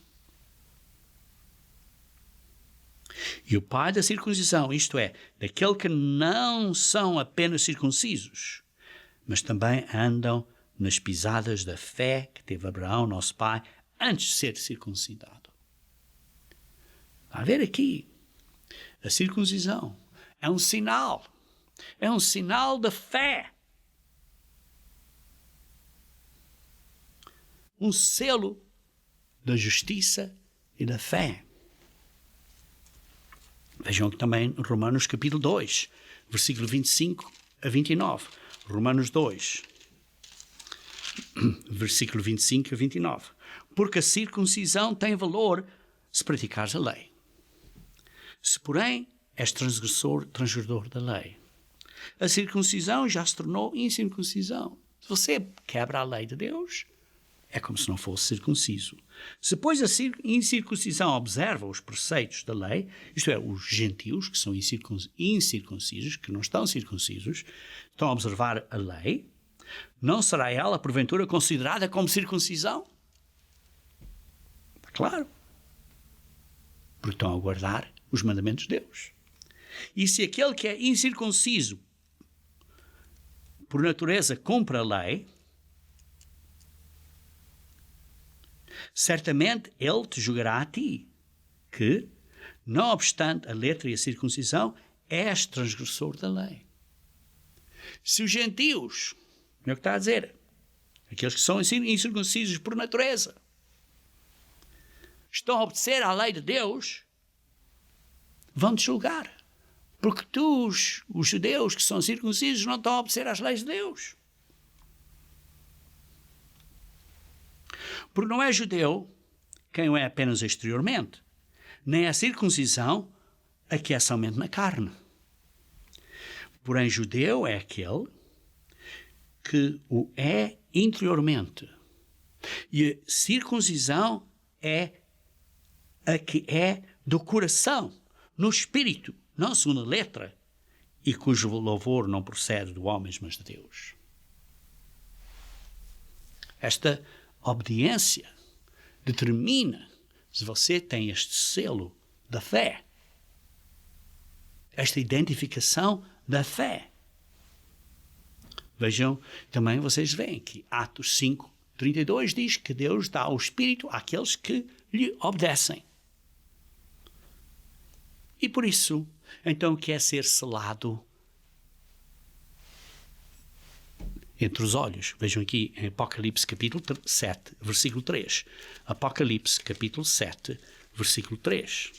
E o pai da circuncisão, isto é, daquele que não são apenas circuncisos, mas também andam nas pisadas da fé que teve Abraão, nosso pai, antes de ser circuncidado. A ver aqui, a circuncisão é um sinal da fé. Um selo da justiça e da fé. Vejam que também Romanos capítulo 2, versículo 25 a 29. Romanos 2, versículo 25 a 29. Porque a circuncisão tem valor se praticares a lei. Se, porém, és transgredor da lei, a circuncisão já se tornou incircuncisão. Se você quebra a lei de Deus, é como se não fosse circunciso. Se, pois, a incircuncisão observa os preceitos da lei, isto é, os gentios, que são incircuncisos, que não estão circuncisos, estão a observar a lei, não será ela, porventura, considerada como circuncisão? Está claro. Porque estão a guardar os mandamentos de Deus. E se aquele que é incircunciso, por natureza, cumpre a lei, certamente ele te julgará a ti, que, não obstante a letra e a circuncisão, és transgressor da lei. Se os gentios, é o que está a dizer, aqueles que são incircuncisos por natureza, estão a obedecer à lei de Deus, vão-te julgar. Porque os judeus que são circuncisos não estão a obedecer às leis de Deus. Porque não é judeu quem o é apenas exteriormente, nem a circuncisão a que é somente na carne. Porém, judeu é aquele que o é interiormente. E a circuncisão é a que é do coração, no espírito, não segundo a letra, e cujo louvor não procede de homens, mas de Deus. Esta obediência determina se você tem este selo da fé, esta identificação da fé. Vejam, também vocês veem que Atos 5:32 diz que Deus dá o Espírito àqueles que lhe obedecem. E por isso, então, quer ser selado entre os olhos. Vejam aqui em Apocalipse capítulo 7, versículo 3. Apocalipse capítulo 7, versículo 3.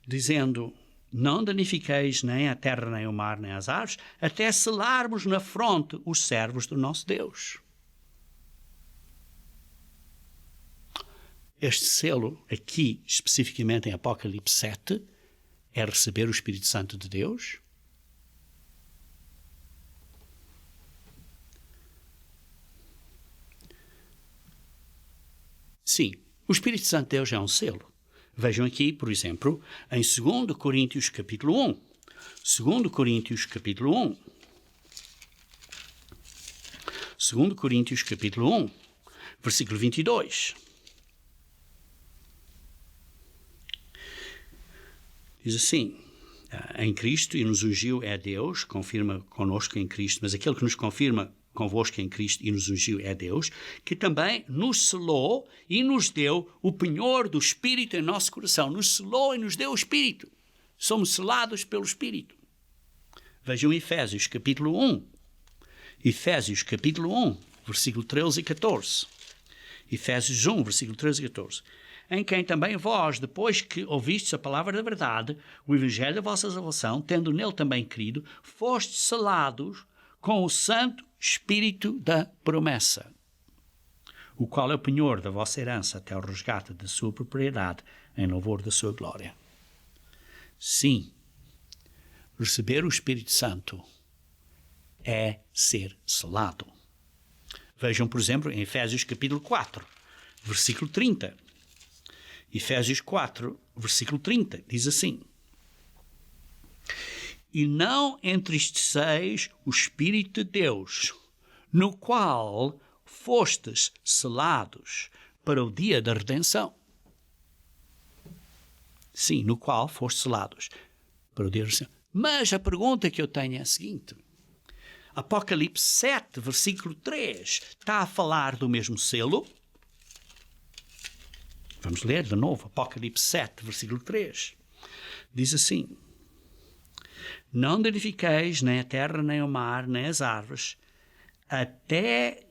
Dizendo: não danifiqueis nem a terra, nem o mar, nem as aves, até selarmos na fronte os servos do nosso Deus. Este selo, aqui, especificamente em Apocalipse 7, é receber o Espírito Santo de Deus. Sim, o Espírito Santo de Deus é um selo. Vejam aqui, por exemplo, em 2 Coríntios capítulo 1. 2 Coríntios capítulo 1. 2 Coríntios capítulo 1, versículo 22. Diz assim: em Cristo e nos ungiu é Deus, confirma conosco em Cristo, mas aquele que nos confirma convosco em Cristo e nos ungiu é Deus, que também nos selou e nos deu o penhor do Espírito em nosso coração. Nos selou e nos deu o Espírito. Somos selados pelo Espírito. Vejam Efésios capítulo 1. Efésios capítulo 1, versículo 13 e 14. Efésios 1, versículo 13 e 14. Em quem também vós, depois que ouvistes a palavra da verdade, o evangelho da vossa salvação, tendo nele também crido, fostes selados com o Santo Espírito da promessa, o qual é o penhor da vossa herança até o resgate da sua propriedade em louvor da sua glória. Sim, receber o Espírito Santo é ser selado. Vejam, por exemplo, em Efésios capítulo 4, versículo 30. Efésios 4, versículo 30, diz assim: e não entristeçeis o Espírito de Deus, no qual fostes selados para o dia da redenção. Sim, no qual fostes selados para o dia da redenção. Mas a pergunta que eu tenho é a seguinte: Apocalipse 7, versículo 3, está a falar do mesmo selo? Vamos ler de novo, Apocalipse 7, versículo 3. Diz assim: não danifiqueis nem a terra, nem o mar, nem as árvores, até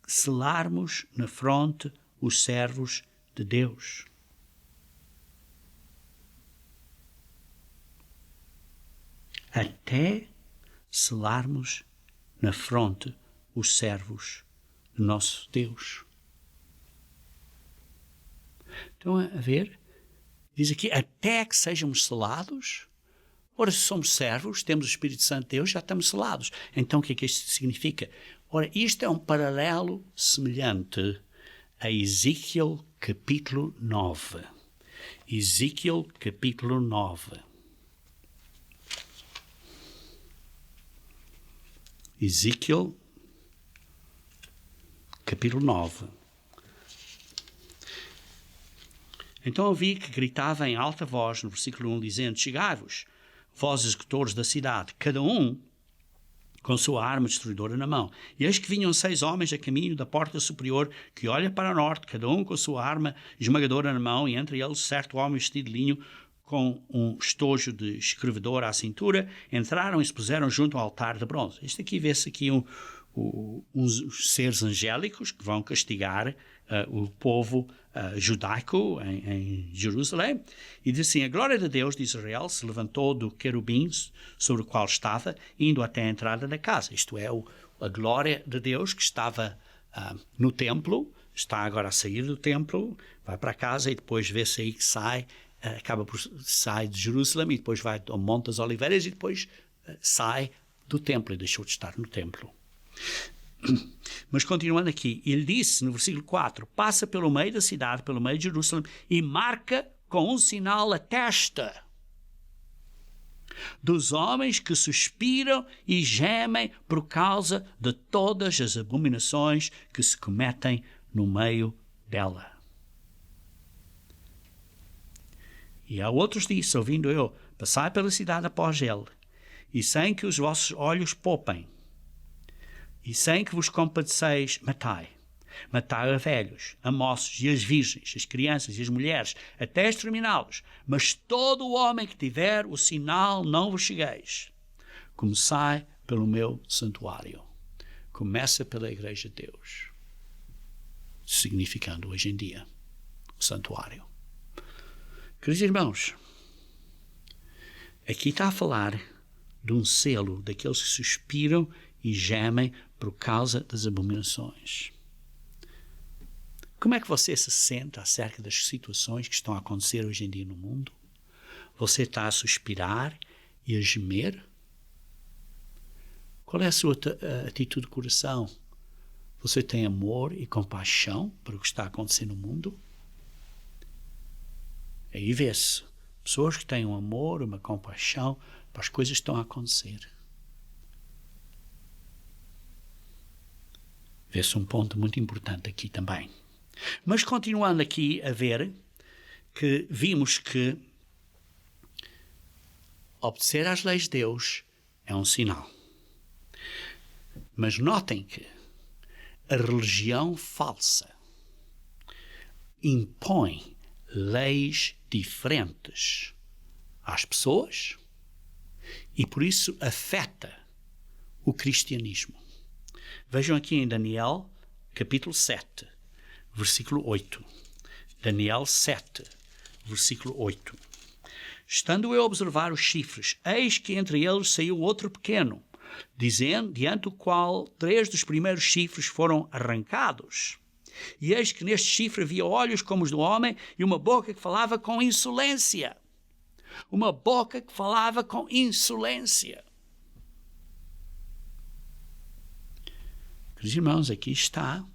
selarmos na fronte os servos de Deus. Até selarmos na fronte os servos do nosso Deus. Estão a ver? Diz aqui, até que sejamos selados. Ora, se somos servos, temos o Espírito Santo de Deus, já estamos selados. Então, o que é que isto significa? Ora, isto é um paralelo semelhante a Ezequiel capítulo 9. Ezequiel capítulo 9. Ezequiel capítulo 9. Então ouvi que gritava em alta voz, no versículo 1, dizendo: chegai-vos, vós executores da cidade, cada um com sua arma destruidora na mão. E eis que vinham 6 homens a caminho da porta superior, que olha para o norte, cada um com sua arma esmagadora na mão, e entre eles certo homem vestido de linho, com um estojo de escrevedor à cintura, entraram e se puseram junto ao altar de bronze. Isto aqui vê-se aqui uns seres angélicos que vão castigar o povo judaico em Jerusalém, e diz assim: a glória de Deus de Israel se levantou do querubim sobre o qual estava, indo até a entrada da casa. Isto é, a glória de Deus que estava no templo, está agora a sair do templo, vai para casa e depois vê-se aí que sai, sai de Jerusalém e depois vai ao Monte das Oliveiras e depois sai do templo e deixou de estar no templo. Mas continuando aqui, ele disse no versículo 4: passa pelo meio da cidade, pelo meio de Jerusalém, e marca com um sinal a testa dos homens que suspiram e gemem por causa de todas as abominações que se cometem no meio dela. E a outros disse, ouvindo eu: passai pela cidade após ele, e sem que os vossos olhos poupem, e sem que vos compadeceis, matai. Matai a velhos, a moços e as virgens, as crianças e as mulheres, até exterminá-los. Mas todo o homem que tiver o sinal, não vos chegueis. Começai pelo meu santuário. Começa pela Igreja de Deus, significando hoje em dia o santuário. Queridos irmãos, aqui está a falar de um selo daqueles que suspiram e gemem por causa das abominações. Como é que você se sente acerca das situações que estão a acontecer hoje em dia no mundo? Você está a suspirar e a gemer? Qual é a sua atitude de coração Você tem amor e compaixão para o que está acontecendo no mundo? Aí vê-se pessoas que têm um amor, uma compaixão para as coisas que estão a acontecer. Vê-se um ponto muito importante aqui também. Mas continuando aqui a ver, que vimos que obedecer às leis de Deus é um sinal. Mas notem que a religião falsa impõe leis diferentes às pessoas e por isso afeta o cristianismo. Vejam aqui em Daniel, capítulo 7, versículo 8. Daniel 7, versículo 8. Estando eu a observar os chifres, eis que entre eles saiu outro pequeno, dizendo, diante do qual 3 dos primeiros chifres foram arrancados. E eis que neste chifre havia olhos como os do homem e uma boca que falava com insolência. Uma boca que falava com insolência. Queridos irmãos, aqui está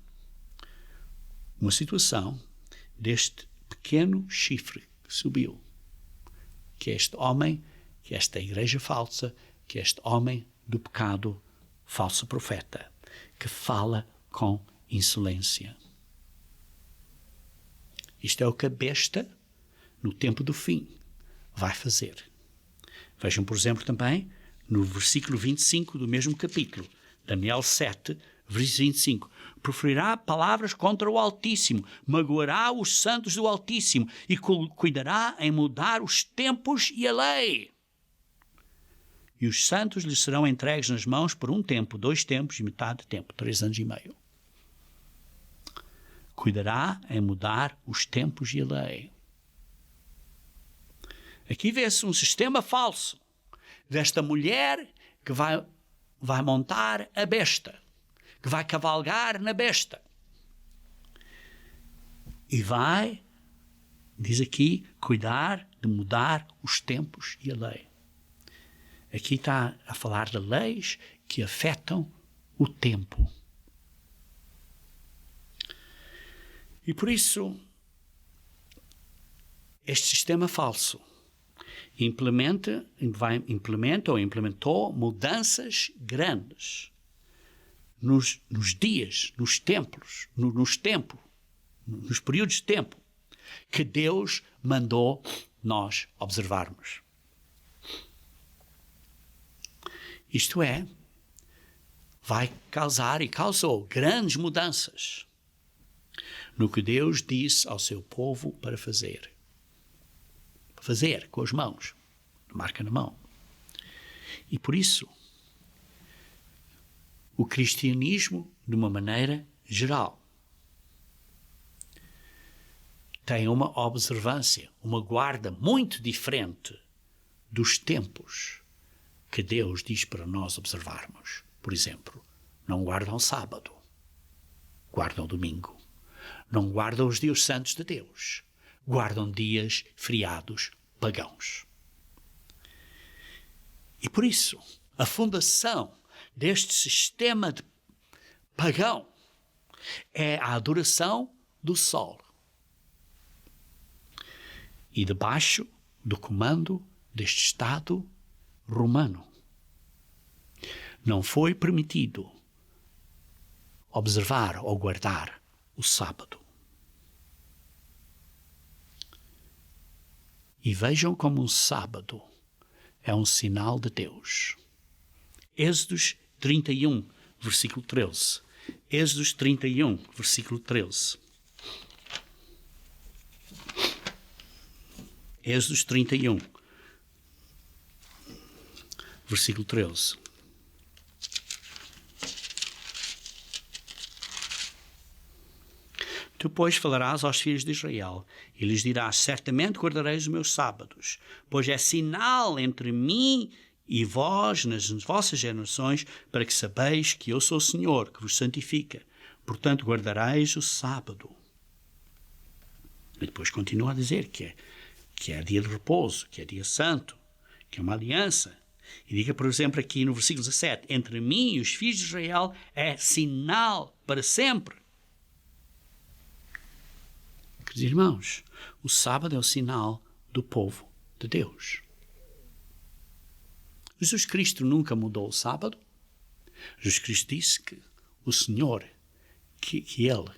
uma situação deste pequeno chifre que subiu. Que é este homem, que é esta igreja falsa, que é este homem do pecado, falso profeta, que fala com insolência. Isto é o que a besta, no tempo do fim, vai fazer. Vejam, por exemplo, também, no versículo 25 do mesmo capítulo, Daniel 7, versículo 25. Proferirá palavras contra o Altíssimo, magoará os santos do Altíssimo e cuidará em mudar os tempos e a lei. E os santos lhe serão entregues nas mãos por 1 tempo, 2 tempos e metade de tempo, 3 anos e meio. Cuidará em mudar os tempos e a lei. Aqui vê-se um sistema falso desta mulher que vai montar a besta, que vai cavalgar na besta. E vai, diz aqui, cuidar de mudar os tempos e a lei. Aqui está a falar de leis que afetam o tempo. E por isso, este sistema falso implementou mudanças grandes nos dias, nos tempos, nos períodos de tempo que Deus mandou nós observarmos. Isto é, vai causar e causou grandes mudanças no que Deus disse ao seu povo para fazer. Fazer com as mãos, marca na mão. E por isso, o cristianismo, de uma maneira geral, tem uma observância, uma guarda muito diferente dos tempos que Deus diz para nós observarmos. Por exemplo, não guardam sábado, guardam domingo. Não guardam os dias santos de Deus, guardam dias feriados pagãos. E por isso, a fundação deste sistema pagão é a adoração do sol. E debaixo do comando deste Estado romano, não foi permitido observar ou guardar o sábado. E vejam como um sábado é um sinal de Deus. Êxodos 31, versículo 13. Êxodos 31, versículo 13. Êxodos 31, versículo 13. Tu, pois, falarás aos filhos de Israel e lhes dirás, certamente guardareis os meus sábados, pois é sinal entre mim e vós nas vossas gerações, para que sabeis que eu sou o Senhor, que vos santifica. Portanto, guardareis o sábado. E depois continua a dizer que é dia de repouso, que é dia santo, que é uma aliança, E diga, por exemplo, aqui no versículo 17, entre mim e os filhos de Israel é sinal para sempre. Queridos irmãos, o sábado é o sinal do povo de Deus. Jesus Cristo nunca mudou o sábado. Jesus Cristo disse que o Senhor, que Ele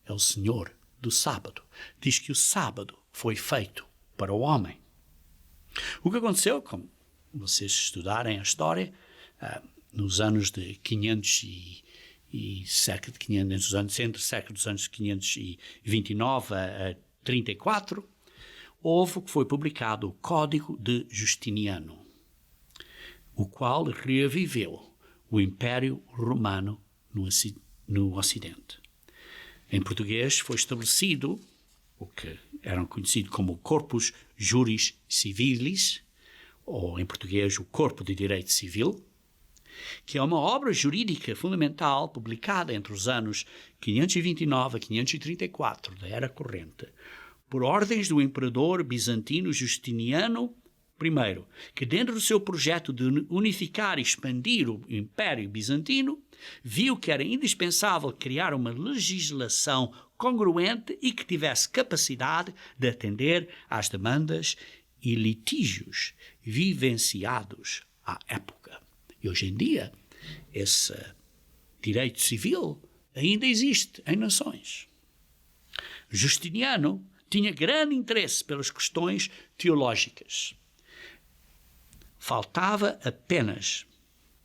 é o Senhor do sábado. Diz que o sábado foi feito para o homem. O que aconteceu, como vocês estudarem a história, nos anos de 500 e cerca de 500 anos, entre cerca dos anos 529 a 34, houve que foi publicado o Código de Justiniano, o qual reviveu o Império Romano no Ocidente. Em português foi estabelecido o que eram conhecido como Corpus Juris Civilis, ou em português o Corpo de Direito Civil, que é uma obra jurídica fundamental publicada entre os anos 529 a 534 da Era Corrente, por ordens do imperador bizantino Justiniano I, que dentro do seu projeto de unificar e expandir o Império Bizantino, viu que era indispensável criar uma legislação congruente e que tivesse capacidade de atender às demandas e litígios vivenciados à época. E hoje em dia, esse direito civil ainda existe em nações. Justiniano tinha grande interesse pelas questões teológicas. Faltava apenas,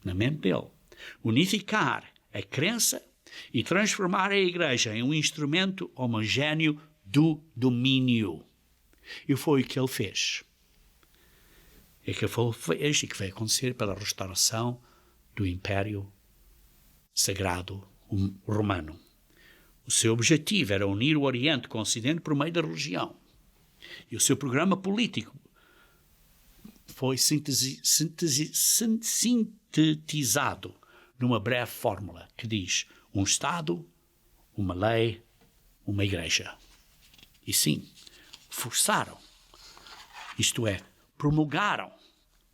na mente dele, unificar a crença e transformar a Igreja em um instrumento homogéneo do domínio. E foi o que ele fez. E que vai acontecer pela restauração do Império Sagrado Romano. O seu objetivo era unir o Oriente com o Ocidente por meio da religião. E o seu programa político foi sintetizado numa breve fórmula que diz: um Estado, uma lei, uma Igreja. E sim, forçaram, isto é, promulgaram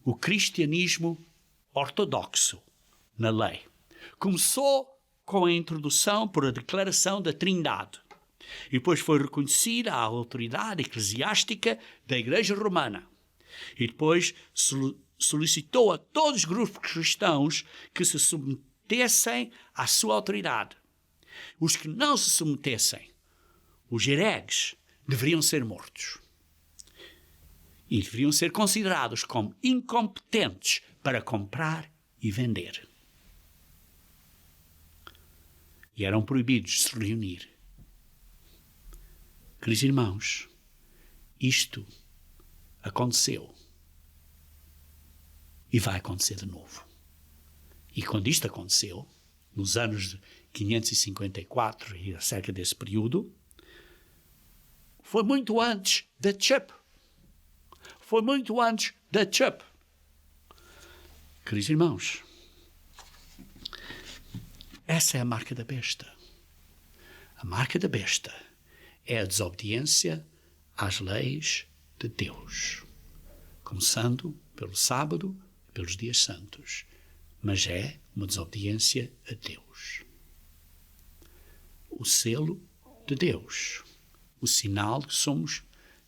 o cristianismo ortodoxo na lei. Começou com a introdução por a declaração da Trindade. E depois foi reconhecida a autoridade eclesiástica da Igreja Romana. E depois solicitou a todos os grupos cristãos que se submetessem à sua autoridade. Os que não se submetessem, os hereges, deveriam ser mortos. E deveriam ser considerados como incompetentes para comprar e vender. E eram proibidos de se reunir. Queridos irmãos, isto aconteceu e vai acontecer de novo. E quando isto aconteceu, nos anos de 554 e acerca desse período, foi muito antes da CHUP. Foi muito antes da CHUP. Queridos irmãos, essa é a marca da besta. A marca da besta é a desobediência às leis de Deus, começando pelo sábado e pelos dias santos, mas é uma desobediência a Deus. O selo de Deus, o sinal de que somos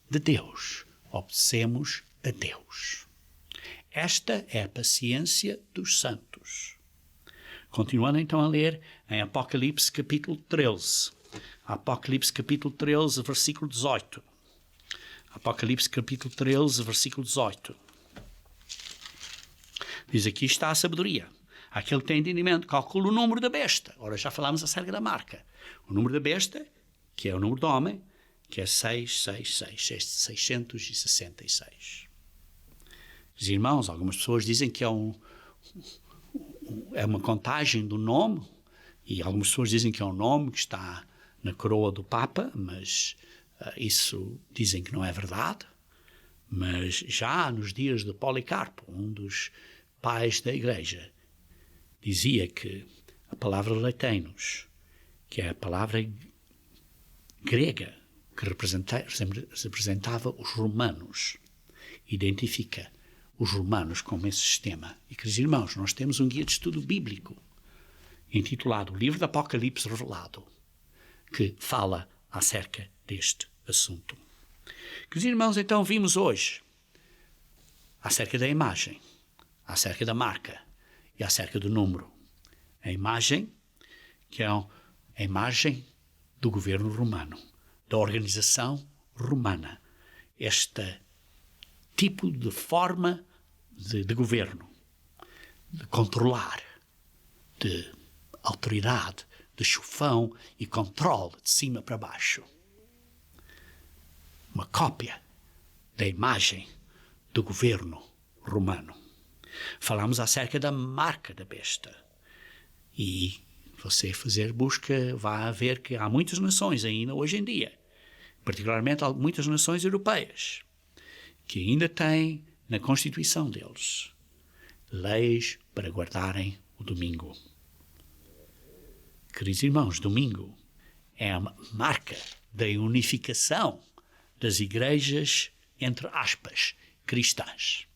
de Deus, obedecemos a Deus. Esta é a paciência dos santos. Continuando então a ler em Apocalipse capítulo 13. Apocalipse capítulo 13, versículo 18. Apocalipse capítulo 13, versículo 18. Diz: aqui está a sabedoria. Aquele que tem entendimento calcula o número da besta. Ora, já falámos acerca da marca. O número da besta, que é o número do homem, que é 666. Os irmãos, algumas pessoas dizem que é uma contagem do nome, e algumas pessoas dizem que é um nome que está na coroa do Papa, mas isso dizem que não é verdade. Mas já nos dias de Policarpo, um dos pais da Igreja, dizia que a palavra Lateinos, que é a palavra grega que representava os romanos, identifica os romanos como esse sistema. E, queridos irmãos, nós temos um guia de estudo bíblico intitulado O Livro do Apocalipse Revelado, que fala acerca deste assunto. Queridos irmãos, então vimos hoje acerca da imagem, acerca da marca e acerca do número. A imagem, que é a imagem do governo romano, da organização romana. Este tipo de forma de governo, de controlar, de autoridade, de chufão e controle de cima para baixo. Uma cópia da imagem do governo romano. Falamos acerca da marca da besta. E você fazer busca, vai ver que há muitas nações ainda hoje em dia, particularmente muitas nações europeias, que ainda têm na Constituição deles leis para guardarem o domingo. Queridos irmãos, domingo é a marca da unificação das igrejas, entre aspas, cristãs.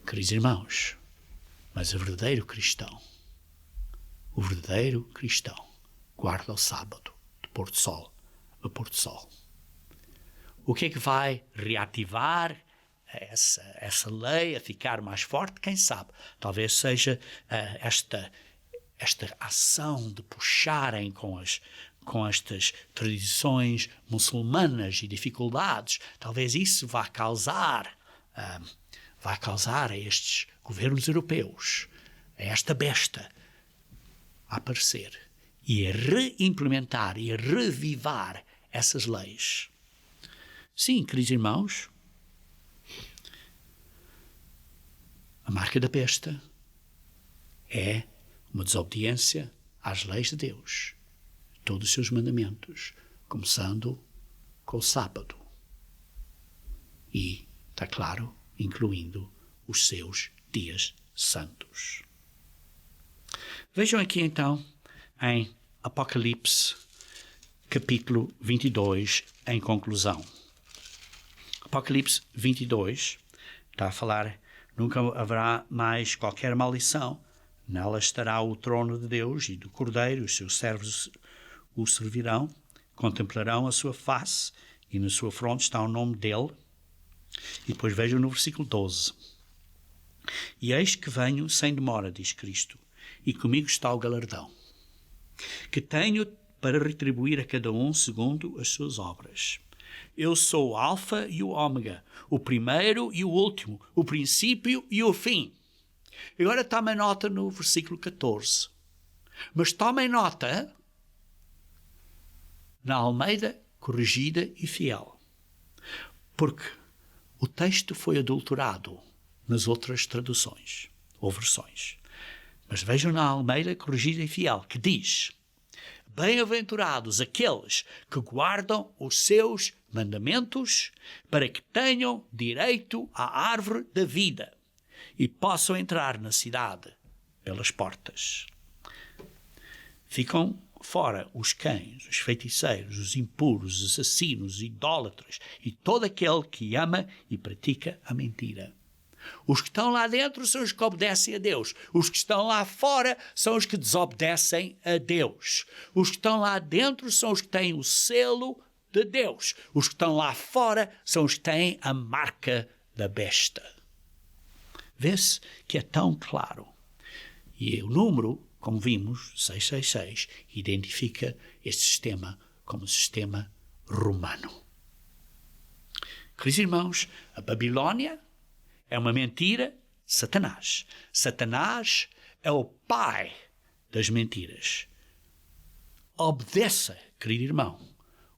Queridos irmãos, mas o verdadeiro cristão guarda o sábado de pôr do sol a pôr do sol. O que é que vai reativar essa lei a ficar mais forte? Quem sabe? Talvez seja esta ação de puxarem com estas tradições muçulmanas e dificuldades. Talvez isso vá causar a estes governos europeus, a esta besta, a aparecer e a reimplementar e a revivar essas leis. Sim, queridos irmãos, a marca da besta é uma desobediência às leis de Deus, todos os seus mandamentos, começando com o sábado. E, está claro, incluindo os seus dias santos. Vejam aqui então em Apocalipse, capítulo 22, em conclusão. Apocalipse 22 está a falar: nunca haverá mais qualquer maldição. Nela estará o trono de Deus e do Cordeiro, os seus servos o servirão, contemplarão a sua face e na sua fronte está o nome dele. E depois vejam no versículo 12. E eis que venho sem demora, diz Cristo, e comigo está o galardão, que tenho para retribuir a cada um segundo as suas obras. Eu sou o Alfa e o Ômega, o primeiro e o último, o princípio e o fim. Agora tomem nota no versículo 14. Mas tomem nota na Almeida corrigida e fiel, porque o texto foi adulterado nas outras traduções ou versões. Mas vejam na Almeida corrigida e fiel, que diz: bem-aventurados aqueles que guardam os seus mandamentos, para que tenham direito à árvore da vida e possam entrar na cidade pelas portas. Ficam fora os cães, os feiticeiros, os impuros, os assassinos, os idólatras e todo aquele que ama e pratica a mentira. Os que estão lá dentro são os que obedecem a Deus. Os que estão lá fora são os que desobedecem a Deus. Os que estão lá dentro são os que têm o selo de Deus. Os que estão lá fora são os que têm a marca da besta. Vê-se que é tão claro. E o número, como vimos, 666, identifica este sistema como sistema romano. Queridos irmãos, a Babilónia é uma mentira, Satanás. Satanás é o pai das mentiras. Obedeça, querido irmão,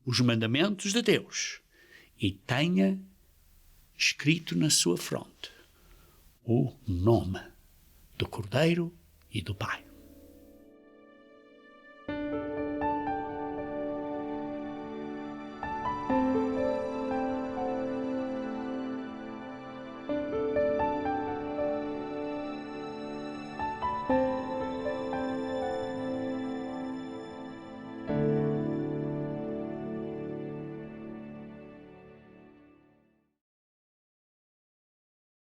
os mandamentos de Deus e tenha escrito na sua fronte o nome do Cordeiro e do Pai.